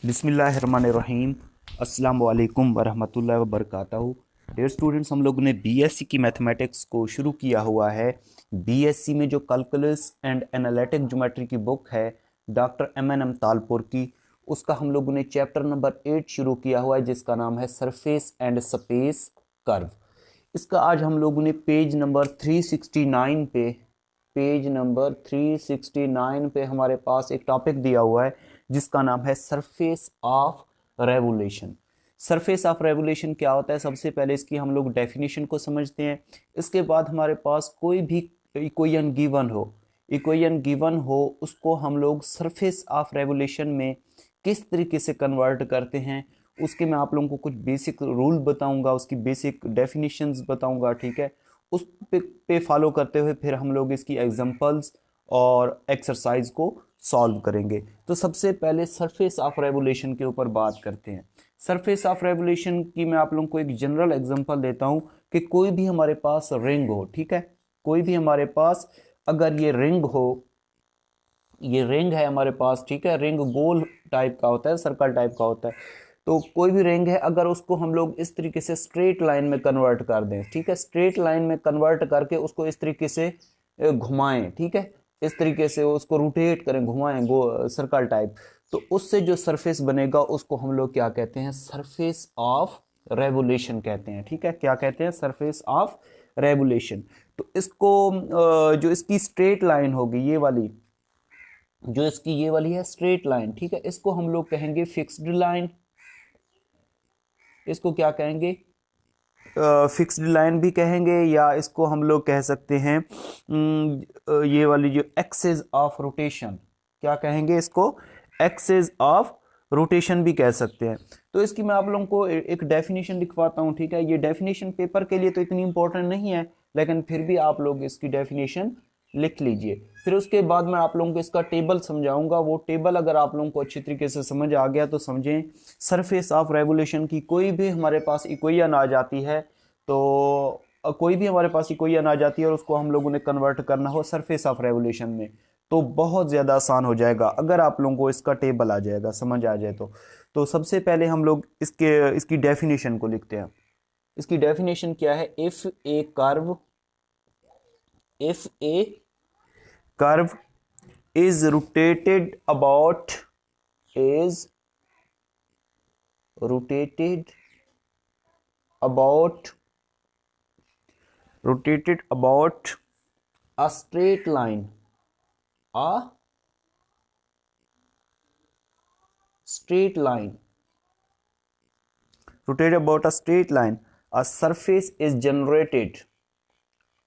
बिस्मिल्लाहिर्रहमानिर्रहीम। अस्सलाम वालेकुम वरहमतुल्लाहि वबरकातुहू। डियर स्टूडेंट्स, हम लोगों ने बीएससी की मैथमेटिक्स को शुरू किया हुआ है। बीएससी में जो कैलकुलस एंड एनालिटिक ज्योमेट्री की बुक है डॉक्टर एम तालपुर की, उसका हम लोगों ने चैप्टर नंबर 8 शुरू किया हुआ है, जिसका नाम है सरफेस एंड स्पेस कर्व। इसका आज हम लोगों ने पेज नंबर 369 पे हमारे पास एक टॉपिक दिया हुआ है जिसका नाम है surface of revolution. Surface of revolution क्या होता है? सबसे पहले इसकी हम लोग डेफिनेशन को समझते हैं। इसके बाद हमारे पास कोई भी इक्वेशन गिवन हो उसको हम लोग सरफेस ऑफ रेवोल्यूशन में किस तरीके से कन्वर्ट करते हैं, उसके मैं आप लोगों को कुछ बेसिक रूल बताऊंगा, उसकी बेसिक डेफिनेशंस बताऊंगा। ठीक है, उस पे फॉलो करते हुए फिर हम लोग इसकी एग्जांपल्स और एक्सरसाइज को सॉल्व करेंगे। तो सबसे पहले सरफेस ऑफ रेवोल्यूशन के ऊपर बात करते हैं। सरफेस ऑफ रेवोल्यूशन की मैं आप लोगों को एक जनरल एग्जांपल देता हूं कि कोई भी हमारे पास रिंग हो, ठीक है, कोई भी हमारे पास अगर ये रिंग हो, ये रिंग है हमारे पास, ठीक है, रिंग गोल टाइप का होता है, सर्कल टाइप का होता है। तो कोई भी रिंग है, अगर उसको हम लोग इस तरीके से स्ट्रेट लाइन में कन्वर्ट कर दें, ठीक है, स्ट्रेट लाइन में कन्वर्ट करके उसको इस तरीके से घुमाएं, ठीक है, इस तरीके से उसको रोटेट करें, घुमाएं सर्कल टाइप, तो उससे जो सरफेस बनेगा उसको हम लोग क्या कहते हैं? सरफेस ऑफ रेवोल्यूशन कहते हैं। ठीक है, क्या कहते हैं? Surface of revolution. तो इसको जो इसकी स्ट्रेट लाइन होगी, ये वाली, जो इसकी ये वाली है स्ट्रेट लाइन, ठीक है, इसको हम लोग कहेंगे फिक्स्ड लाइन। इसको क्या कहेंगे? फिक्स्ड लाइन भी कहेंगे, या इसको हम लोग कह सकते हैं ये वाली जो एक्सिस ऑफ रोटेशन, क्या कहेंगे इसको? एक्सिस ऑफ रोटेशन भी कह सकते हैं। तो इसकी मैं आप लोगों को एक डेफिनेशन लिखवाता हूं, ठीक है। ये डेफिनेशन पेपर के लिए तो इतनी इंपॉर्टेंट नहीं है, लेकिन फिर भी आप लोग इसकी डेफिनेशन लिख लीजिए। फिर उसके बाद मैं आप लोगों को इसका टेबल समझाऊंगा। वो टेबल अगर आप लोगों को अच्छी तरीके से समझ आ गया तो समझें, सरफेस ऑफ रेवोल्यूशन की कोई भी हमारे पास इक्वेशन आ जाती है, तो कोई भी हमारे पास इक्वेशन आ जाती है और उसको हम लोगों ने कन्वर्ट करना हो सरफेस ऑफ रेवोल्यूशन में, तो बहुत ज़्यादा आसान हो जाएगा अगर आप लोगों को इसका टेबल आ जाएगा, समझ आ जाए तो सबसे पहले हम लोग इसकी डेफिनेशन को लिखते हैं। इसकी डेफिनेशन क्या है? If A curve is rotated about is rotated about a straight line, a straight line rotated about a straight line, a surface is generated,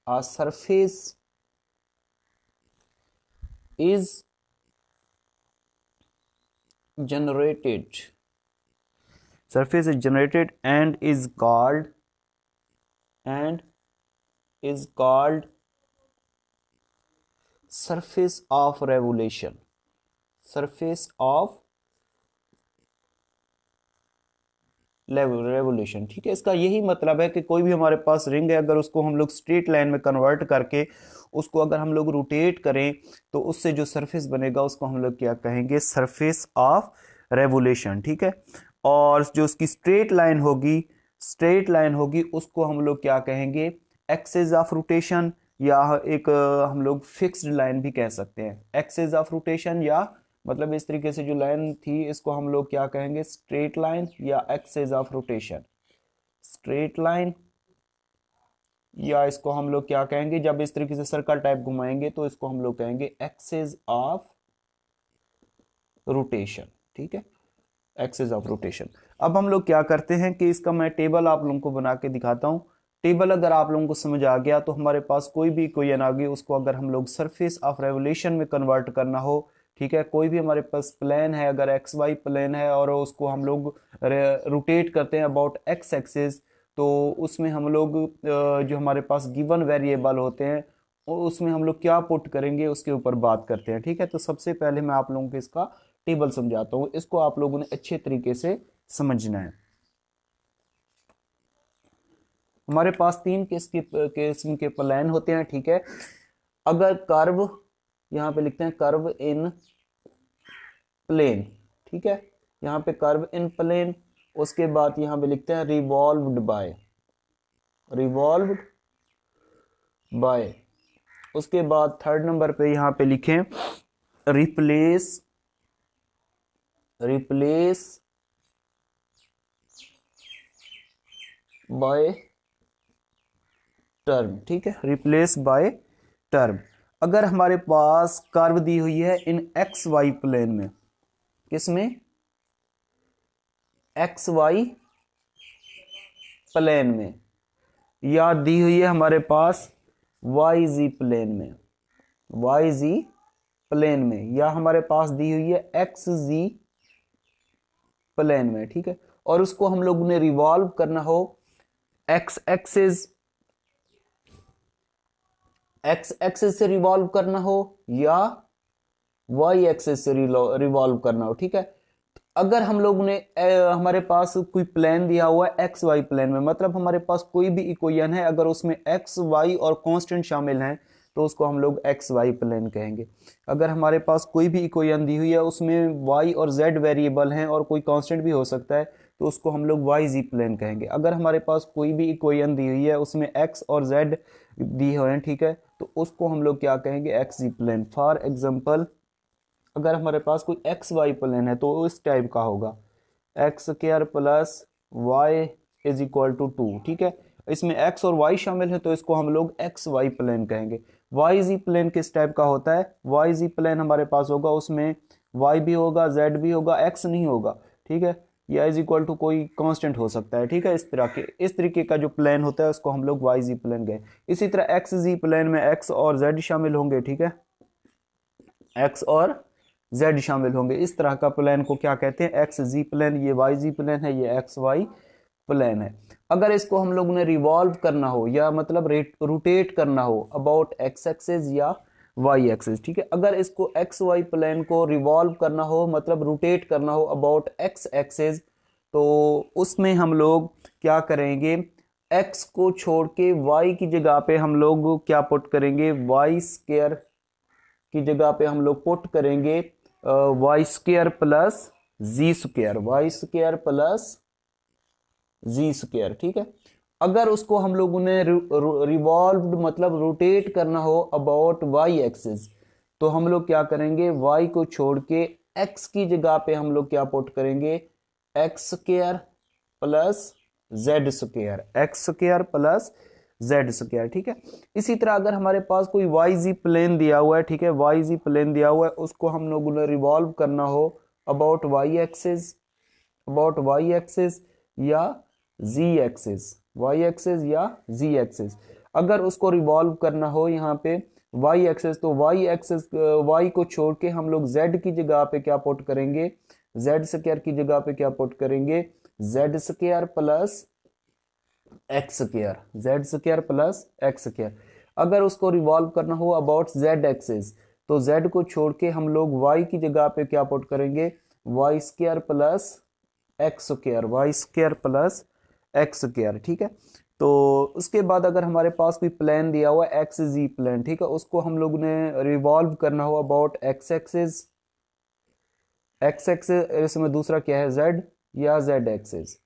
a surface is generated surface is generated and is called surface of revolution, surface of revolution. ठीक है, इसका यही मतलब है कि कोई भी हमारे पास रिंग है, अगर उसको हम लोग स्ट्रेट लाइन में कन्वर्ट करके उसको अगर हम लोग रोटेट करें तो उससे जो सरफेस बनेगा उसको हम लोग क्या कहेंगे? Surface of revolution. ठीक है, और जो उसकी स्ट्रेट लाइन होगी उसको हम लोग क्या कहेंगे? एक्सिस ऑफ रोटेशन, या एक हम लोग फिक्स्ड लाइन भी कह सकते हैं। एक्सिस ऑफ रोटेशन, या मतलब इस तरीके से जो लाइन थी इसको हम लोग क्या कहेंगे? स्ट्रेट लाइन या axis of rotation. Straight line, या इसको हम लोग क्या कहेंगे? जब इस तरीके से सर्कल टाइप घुमाएंगे तो इसको हम लोग कहेंगे एक्सिस ऑफ रोटेशन। ठीक है, एक्सिस ऑफ रोटेशन। अब हम लोग क्या करते हैं कि इसका मैं टेबल आप लोगों को बना के दिखाता हूं। टेबल अगर आप लोगों को समझ आ गया तो हमारे पास कोई भी इक्वेशन आ गई, उसको अगर हम लोग सरफेस ऑफ रेवोल्यूशन में कन्वर्ट करना हो, ठीक है, कोई भी हमारे पास प्लेन है, अगर एक्स वाई प्लेन है और उसको हम लोग रोटेट करते हैं अबाउट एक्स एक्सिस, तो उसमें हम लोग जो हमारे पास गिवन वेरिएबल होते हैं उसमें हम लोग क्या पुट करेंगे उसके ऊपर बात करते हैं। ठीक है, तो सबसे पहले मैं आप लोगों को इसका टेबल समझाता हूं, इसको आप लोगों ने अच्छे तरीके से समझना है। हमारे पास तीन किस्म के प्लेन होते हैं। ठीक है, अगर यहां पे लिखते हैं कर्व इन प्लेन, ठीक है, यहाँ पे कर्व इन प्लेन, उसके बाद यहाँ पे लिखते हैं रिवॉल्व्ड बाय, उसके बाद थर्ड नंबर पे यहाँ पे लिखें रिप्लेस बाय टर्म, ठीक है, रिप्लेस बाय टर्म। अगर हमारे पास कर्व दी हुई है इन एक्स वाई प्लेन में, किसमें, एक्स वाई प्लेन में, या दी हुई है हमारे पास वाई जी प्लेन में, या हमारे पास दी हुई है एक्स जी प्लेन में, ठीक है, और उसको हम लोग ने रिवॉल्व करना हो एक्स एक्सिस से रिवॉल्व करना हो या वाई एक्सिस से रिवॉल्व करना हो, ठीक है। अगर हम लोग ने हमारे पास कोई प्लेन दिया हुआ है एक्स वाई प्लेन में, मतलब हमारे पास कोई भी इक्वेशन है, अगर उसमें एक्स वाई और कांस्टेंट शामिल हैं तो उसको हम लोग एक्स वाई प्लेन कहेंगे। अगर हमारे पास कोई भी इक्वेशन दी हुई है, उसमें वाई और जेड वेरिएबल हैं और कोई कांस्टेंट भी हो सकता है, तो उसको हम लोग वाई जी प्लेन कहेंगे। अगर हमारे पास कोई भी इक्वेशन दी हुई है, उसमें एक्स और जेड दी हुए हैं, ठीक है, तो उसको हम लोग क्या कहेंगे, X Z plane. For example, अगर हमारे पास कोई एक्स वाई प्लेन है तो इस टाइप का होगा, X square plus Y is equal to 2, ठीक है। इसमें एक्स और वाई शामिल है तो इसको हम लोग एक्स वाई प्लेन कहेंगे। वाई जी प्लेन किस टाइप का होता है, वाई जी प्लेन हमारे पास होगा, उसमें वाई भी होगा, जेड भी होगा, एक्स नहीं होगा, ठीक है, या इज इक्वल टू कोई कांस्टेंट हो सकता है, ठीक है। इस तरीके का जो प्लेन होता है उसको हम लोग वाई जी प्लेन कहें। इसी तरह एक्स जी प्लेन में एक्स और जेड शामिल होंगे, ठीक है, एक्स और जेड शामिल होंगे। इस तरह का प्लेन को क्या कहते हैं, एक्स जी प्लेन। ये वाई जी प्लेन है, ये एक्स वाई प्लेन है। अगर इसको हम लोग ने रिवॉल्व करना हो या मतलब रोटेट करना हो अबाउट एक्स एक्सिस या वाई एक्सिस, ठीक है, अगर इसको एक्स वाई प्लेन को रिवॉल्व करना हो मतलब रोटेट करना हो अबाउट एक्स एक्सिस, तो उसमें हम लोग क्या करेंगे, एक्स को छोड़ के वाई की जगह पे हम लोग क्या पुट करेंगे, वाई स्क्वायर की जगह पे हम लोग पुट करेंगे वाई स्क्वायर प्लस जी स्क्वायर, वाई स्क्वायर प्लस जी स्क्वायर, ठीक है। अगर उसको हम लोगों ने रिवॉल्व मतलब रोटेट करना हो अबाउट वाई एक्सिस, तो हम लोग क्या करेंगे, वाई को छोड़ के एक्स की जगह पे हम लोग क्या पुट करेंगे, X square plus Z square, x square plus Z square, ठीक है। इसी तरह अगर हमारे पास कोई वाई जी प्लेन दिया हुआ है, ठीक है, वाई जी प्लेन दिया हुआ है, उसको हम लोगों ने रिवॉल्व करना हो अबाउट वाई एक्सिस या जी एक्सिस, वाई एक्सिस या जी एक्सिस। अगर उसको रिवॉल्व करना हो यहाँ पे वाई एक्सिस, तो वाई एक्सिस वाई को छोड़ के हम लोग जेड की जगह पे क्या पुट करेंगे, जेड स्क्वायर की जगह पे क्या पुट करेंगे, Z square plus X square, Z square plus X square. अगर उसको रिवॉल्व करना हो अबाउट जेड एक्सिस, तो जेड को छोड़ के हम लोग वाई की जगह पे क्या पुट करेंगे, Y square plus X square, Y square plus X square, ठीक है। तो उसके बाद अगर हमारे पास कोई प्लेन दिया हुआ है एक्स जी प्लेन, ठीक है, उसको हम लोग ने रिवॉल्व करना हो अबाउट एक्स एक्सिस, इसमें दूसरा क्या है, जेड या जेड एक्सिस।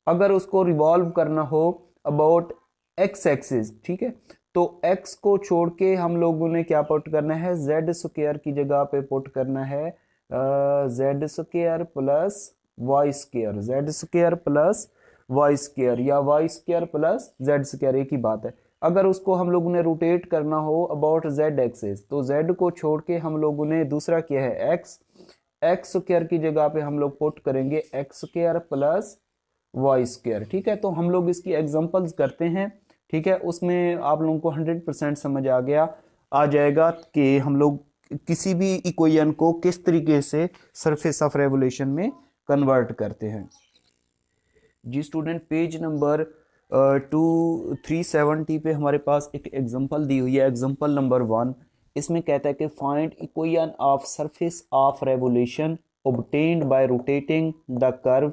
अगर उसको रिवॉल्व करना हो अबाउट एक्स एक्सिस, ठीक है, तो एक्स को छोड़ के हम लोगों ने क्या पुट करना है, जेड स्क्वायर की जगह पे पुट करना है Z square plus Y square, Z square plus Y square या Y square plus Z square, एक ही बात है। अगर उसको हम लोगों ने रोटेट करना हो अबाउट जेड एक्सिस, तो जेड को छोड़ के हम लोगों ने दूसरा क्या है, एक्स स्क्वायर की जगह पे हम लोग पुट करेंगे X square plus Y square, ठीक है। तो हम लोग इसकी एग्जांपल्स करते हैं, ठीक है, उसमें आप लोगों को 100% समझ आ जाएगा कि हम लोग किसी भी इक्वेशन को किस तरीके से सरफेस ऑफ रेवोल्यूशन में कन्वर्ट करते हैं। जी स्टूडेंट, पेज नंबर 370 पे हमारे पास एक एग्जांपल दी हुई है, एग्जांपल नंबर 1। इसमें कहता है कि find equation of surface of revolution obtained by rotating the curve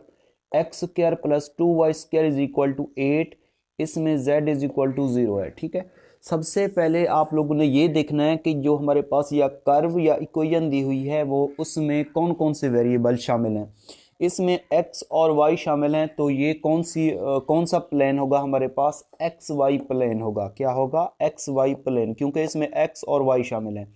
X square plus 2y square is equal to 8, इसमें z इज इक्वल टू 0 है, ठीक है। सबसे पहले आप लोगों ने ये देखना है कि जो हमारे पास या कर्व या इक्वेशन दी हुई है वो उसमें कौन कौन से वेरिएबल शामिल हैं। इसमें x और y शामिल हैं, तो ये कौन सा प्लेन होगा हमारे पास, एक्स वाई प्लेन होगा। क्या होगा, एक्स वाई प्लेन, क्योंकि इसमें x और y शामिल हैं।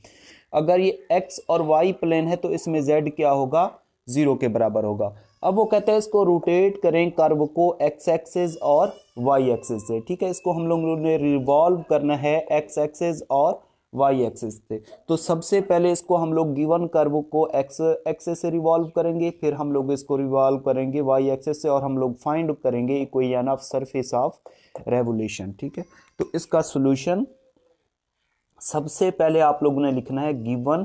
अगर ये x और y प्लेन है तो इसमें z क्या होगा, 0 के बराबर होगा। अब वो कहते हैं इसको रोटेट करें कर्व को x एक्सिस और y एक्सिस से, ठीक है। इसको हम लोगों ने रिवॉल्व करना है x एक्सिस और y एक्सिस से। तो सबसे पहले इसको हम लोग गिवन कर्व को x एक्सिस से रिवॉल्व करेंगे, फिर हम लोग इसको रिवॉल्व करेंगे y एक्सिस से, और हम लोग फाइंड करेंगे equation of surface of revolution, ठीक है। तो इसका सॉल्यूशन सबसे पहले आप लोगों ने लिखना है given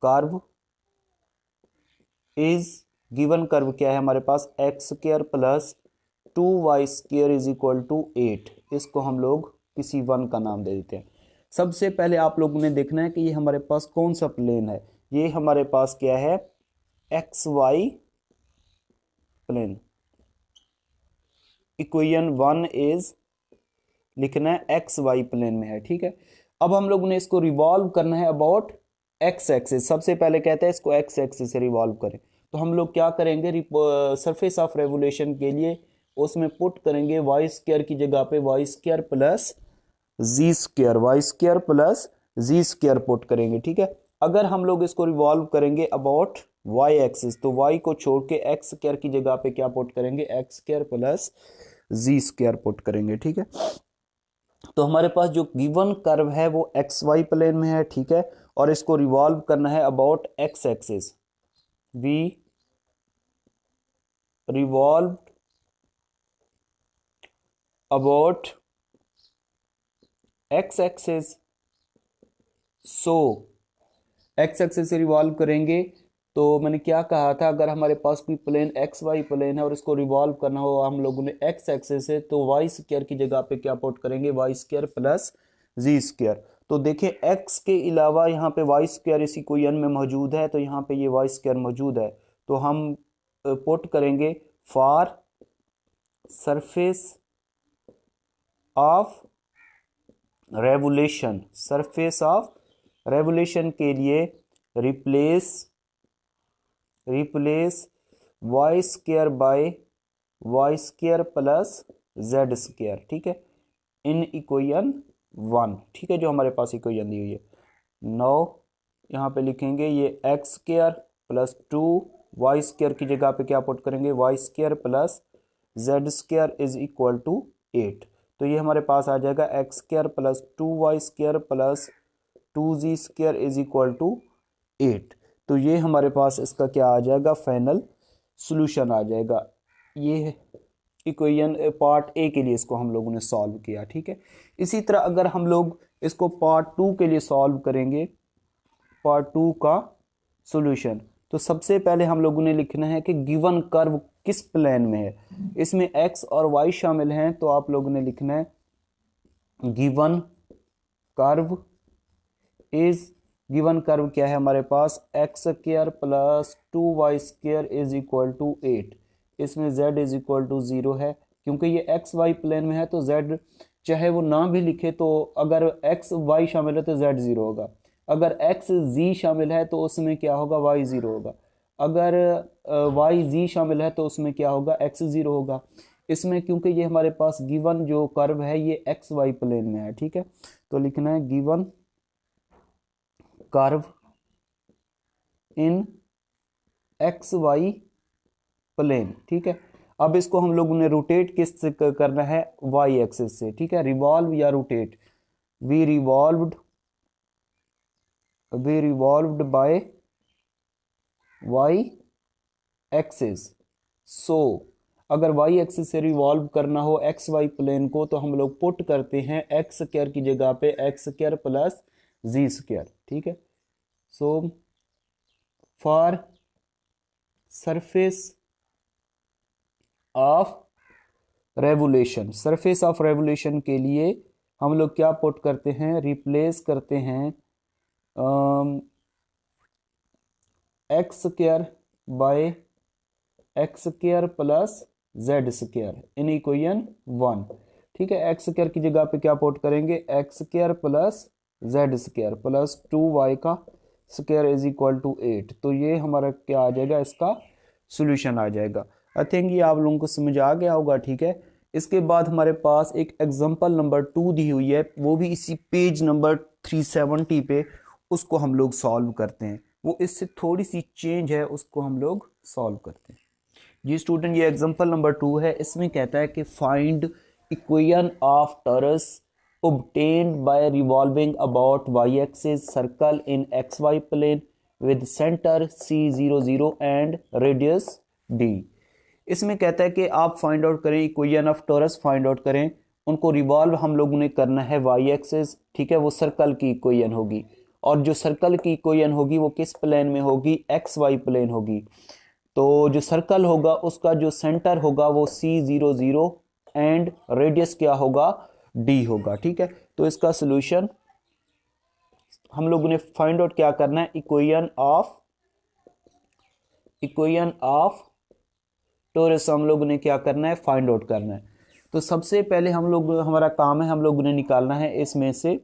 curve is, given curve क्या है हमारे पास, X square plus 2y square is equal to 8। इसको हम लोग किसी वन का नाम दे देते हैं। सबसे पहले आप लोगों ने देखना है कि ये हमारे पास कौन सा प्लेन है। ये हमारे पास क्या है, X Y plane. Equation 1 is लिखना है एक्स वाई प्लेन में है, ठीक है। अब हम लोगों ने इसको रिवॉल्व करना है अबाउट एक्स एक्सिस। सबसे पहले कहते हैं इसको एक्स एक्सिस से रिवॉल्व करें, तो हम लोग क्या करेंगे, सरफेस ऑफ रेवोल्यूशन के लिए उसमें पुट करेंगे वाई स्क्वायर की जगह पे वाई स्क्वायर प्लस जी स्क्वायर, वाई स्क्वायर प्लस जी स्क्वायर पुट करेंगे, ठीक है। अगर हम लोग इसको रिवॉल्व करेंगे अबाउट वाई एक्सिस, तो वाई को छोड़ के एक्स स्क्वायर की जगह पे क्या पुट करेंगे, एक्स स्क्वायर प्लस जी स्क्वायर पुट करेंगे, ठीक है। तो हमारे पास जो गिवन कर्व है वो एक्स वाई प्लेन में है, ठीक है। और इसको रिवॉल्व करना है about X axis. We revolve about X axis, so X axis से रिवॉल्व करेंगे। तो मैंने क्या कहा था, अगर हमारे पास कोई प्लेन एक्स वाई प्लेन है और इसको रिवॉल्व करना हो हम लोगों ने एक्स एक्सिस से, तो वाई स्क्वायर की जगह पे क्या पुट करेंगे, वाई स्क्वायर प्लस जी स्क्वायर। तो देखिए एक्स के अलावा यहाँ पे वाई स्क्वायर इसी इक्वेशन में मौजूद है, तो यहाँ पे ये वाई स्क्वायर मौजूद है, तो हम पुट करेंगे for surface of revolution. Surface of revolution के लिए replace Y square by Y square plus Z square, ठीक है, इन इक्वेशन 1, ठीक है, जो हमारे पास इक्वेशन दी हुई है। नौ यहाँ पे लिखेंगे ये X square plus 2 Y square की जगह पे क्या पुट करेंगे, Y square plus Z square is equal to 8। तो ये हमारे पास आ जाएगा X square plus 2y square plus 2z square is equal to 8। तो ये हमारे पास इसका क्या आ जाएगा, फाइनल सॉल्यूशन आ जाएगा। ये इक्वेशन पार्ट ए के लिए इसको हम लोगों ने सॉल्व किया, ठीक है। इसी तरह अगर हम लोग इसको पार्ट 2 के लिए सॉल्व करेंगे, पार्ट 2 का सॉल्यूशन, तो सबसे पहले हम लोगों ने लिखना है कि गिवन कर्व किस प्लेन में है। इसमें एक्स और वाई शामिल हैं, तो आप लोगों ने लिखना है given curve is, given curve क्या है हमारे पास, X square plus 2y square is equal to 8। इसमें z इज इक्वल टू 0 है, क्योंकि ये एक्स वाई प्लेन में है, तो z चाहे वो ना भी लिखे, तो अगर एक्स वाई शामिल है तो z 0 होगा। अगर एक्स जी शामिल है तो उसमें क्या होगा, y 0 होगा। अगर वाई जी शामिल है तो उसमें क्या होगा, x 0 होगा। इसमें क्योंकि ये हमारे पास गिवन जो कर्व है ये एक्स वाई प्लेन में है, ठीक है। तो लिखना है given curve in X Y plane, ठीक है। अब इसको हम लोगों ने रोटेट किस से करना है, वाई एक्सिस से, ठीक है। रिवॉल्व या rotate, we revolved by Y axis. So अगर वाई एक्सिस से रिवॉल्व करना हो एक्स वाई प्लेन को, तो हम लोग पुट करते हैं एक्स स्क्वायर की जगह पे एक्स स्क्वायर प्लस जी स्क्वायर, ठीक है। So for surface of revolution, surface of revolution के लिए हम लोग क्या पुट करते हैं, रिप्लेस करते हैं x square by x square plus Z square in equation 1। ठीक है। एक्स स्क्वायर की जगह पे क्या पुट करेंगे, X square plus Z square plus 2y का स्क्वायर इज इक्वल टू 8। तो ये हमारा क्या आ जाएगा, इसका सोल्यूशन आ जाएगा। आई थिंक ये आप लोगों को समझ आ गया होगा, ठीक है। इसके बाद हमारे पास एक एग्जांपल नंबर 2 दी हुई है, वो भी इसी पेज नंबर 370 पे। उसको हम लोग सॉल्व करते हैं, वो इससे थोड़ी सी चेंज है, उसको हम लोग सॉल्व करते हैं। जी स्टूडेंट, ये एग्जांपल नंबर 2 है। इसमें कहता है कि find equation of taurus obtained by revolving about y-axis circle in xy plane with center C00 and radius d। इसमें कहता है कि आप फाइंड आउट करें, equation of taurus find out करें, उनको रिवॉल्व हम लोगों ने करना है वाई एक्सिस, ठीक है। वो सर्कल की इक्वेशन होगी, और जो सर्कल की इक्वेशन होगी वो किस प्लेन में होगी, एक्स वाई प्लेन होगी। तो जो सर्कल होगा उसका जो सेंटर होगा वो C00 एंड रेडियस क्या होगा, डी होगा, ठीक है। तो इसका सॉल्यूशन हम लोगों ने फाइंड आउट क्या करना है, इक्वेशन ऑफ टॉरस हम लोगों ने क्या करना है, फाइंड आउट करना है। तो सबसे पहले हम लोग, हमारा काम है, हम लोगों ने निकालना है इसमें से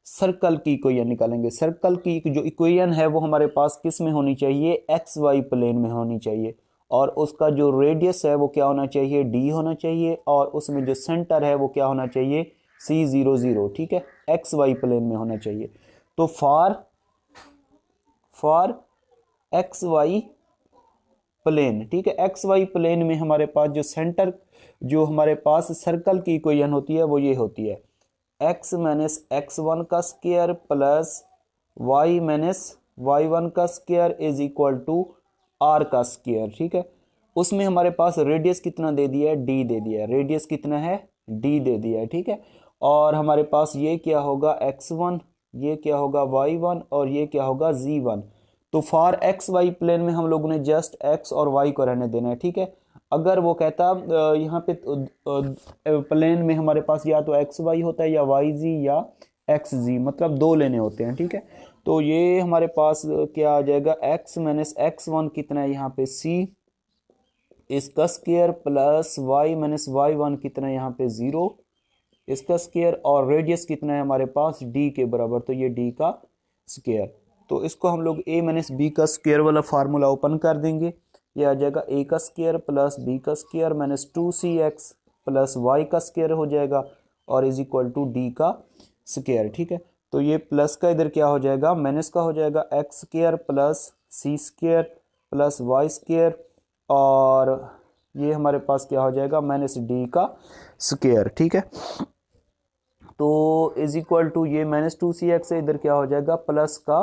सर्कल की इक्वेशन निकालेंगे। सर्कल की जो इक्वेशन है वो हमारे पास किस में होनी चाहिए, एक्स वाई प्लेन में होनी चाहिए, और उसका जो रेडियस है वो क्या होना चाहिए, डी होना चाहिए, और उसमें जो सेंटर है वो क्या होना चाहिए, C00, ठीक है, एक्स वाई प्लेन में होना चाहिए। तो फॉर एक्स वाई प्लेन, ठीक है, एक्स वाई प्लेन में हमारे पास जो सेंटर, जो हमारे पास सर्कल की इक्वेशन होती है वो ये होती है, x माइनस x1 का square plus y minus y1 का square is equal to r का स्क्वायर, ठीक है। उसमें हमारे पास रेडियस कितना दे दिया है, d दे दिया है, रेडियस कितना है, d दे दिया है, ठीक है। और हमारे पास ये क्या होगा, x1, ये क्या होगा y1, और ये क्या होगा z1। तो फॉर एक्स वाई प्लेन में हम लोगों ने जस्ट x और y को रहने देना है, ठीक है। अगर वो कहता यहाँ पे प्लेन में हमारे पास या तो एक्स वाई होता है या वाई जी या एक्स जी, मतलब दो लेने होते हैं, ठीक है। तो ये हमारे पास क्या आ जाएगा, x माइनस x1 कितना है यहाँ पे c इसका square plus y minus y1 कितना है यहाँ पे 0 इसका स्क्वायर, और रेडियस कितना है हमारे पास, d के बराबर, तो ये d का स्क्वायर। तो इसको हम लोग a माइनस बी का स्क्वायर वाला फार्मूला ओपन कर देंगे। ये आ जाएगा a का स्क्वायर प्लस b का square minus 2cx plus y का स्क्वायर हो जाएगा, और इज इक्वल टू d का स्क्वायर, ठीक है। तो ये प्लस का इधर क्या हो जाएगा, माइनस का हो जाएगा, x square plus c square plus y square, और ये हमारे पास क्या हो जाएगा, माइनस d का स्क्वायर, ठीक है। तो इज इक्वल टू ये माइनस 2cx है, इधर क्या हो जाएगा, प्लस का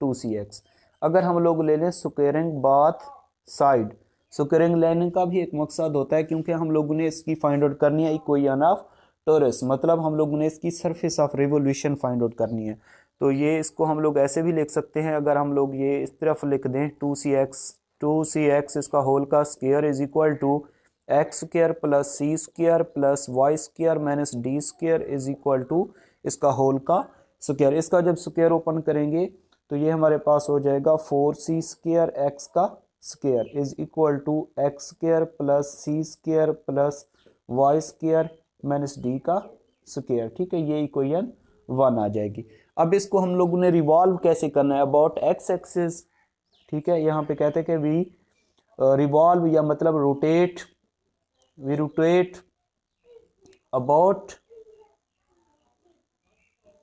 2cx। अगर हम लोग ले लें स्क्वायरिंग बाथ साइड, स्क्वायरिंग लेने का भी एक मकसद होता है, क्योंकि हम लोगों ने इसकी फाइंड आउट करनी है इक्वेशन ऑफ टॉरस, मतलब हम लोगों ने इसकी surface of revolution find out करनी है। तो ये इसको हम लोग ऐसे भी लिख सकते हैं, अगर हम लोग ये इस तरफ लिख दें 2cx इसका होल का square is equal to X square plus C square plus Y square minus D square is equal to इसका होल का स्क्वायर। इसका जब स्क्वायर ओपन करेंगे तो ये हमारे पास हो जाएगा 4c स्क्वायर एक्स का square is equal to X square plus C square plus Y square minus D का स्क्वायर, ठीक है। ये इक्वेशन 1 आ जाएगी। अब इसको हम लोगों ने रिवॉल्व कैसे करना है, अबाउट एक्स एक्सिस, ठीक है। यहाँ पे कहते हैं कि वी रिवॉल्व या मतलब rotate, we rotate about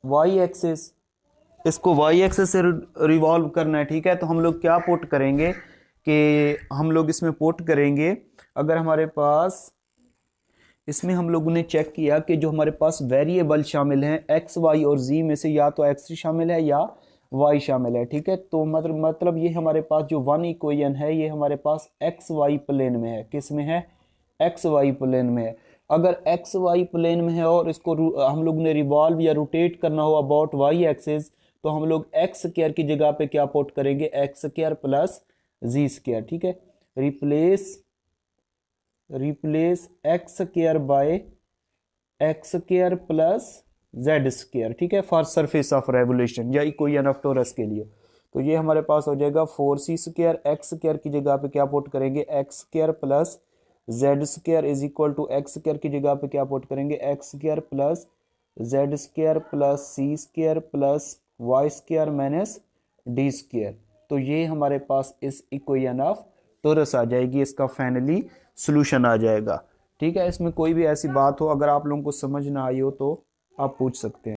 Y axis, इसको वाई एक्सिस से रिवॉल्व करना है, ठीक है। तो हम लोग क्या पुट करेंगे कि हम लोग इसमें पुट करेंगे, अगर हमारे पास इसमें हम लोगों ने चेक किया कि जो हमारे पास वेरिएबल शामिल हैं एक्स वाई और जी में से या तो एक्स शामिल है या वाई शामिल है, ठीक है। तो मतलब ये हमारे पास जो 1 इक्वेशन है ये हमारे पास एक्स वाई प्लेन में है, किस में है, एक्स वाई प्लेन में है। अगर एक्स वाई प्लेन में है और इसको हम लोग ने रिवॉल्व या रोटेट करना हो अबाउट वाई एक्सिस, तो हम लोग एक्स स्क्वायर की जगह पे क्या पुट करेंगे, एक्स स्क्वायर प्लस जी स्क्वायर, ठीक है। Replace x square by x square plus Z square, ठीक है, फॉर सरफेस ऑफ रेवोल्यूशन या इक्वेशन ऑफ टॉरस के लिए। तो ये हमारे पास हो जाएगा 4c स्क्वायर, एक्स स्क्वायर की जगह पे क्या पुट करेंगे, X square plus Z square is equal to X square की जगह पे क्या पुट करेंगे, X square plus Z square plus C square plus Y square minus D square. तो ये हमारे पास इस इक्वेशन ऑफ टोरस आ जाएगी, इसका फाइनली सोल्यूशन आ जाएगा। ठीक है, इसमें कोई भी ऐसी बात हो अगर आप लोगों को समझ ना आई हो तो आप पूछ सकते हैं।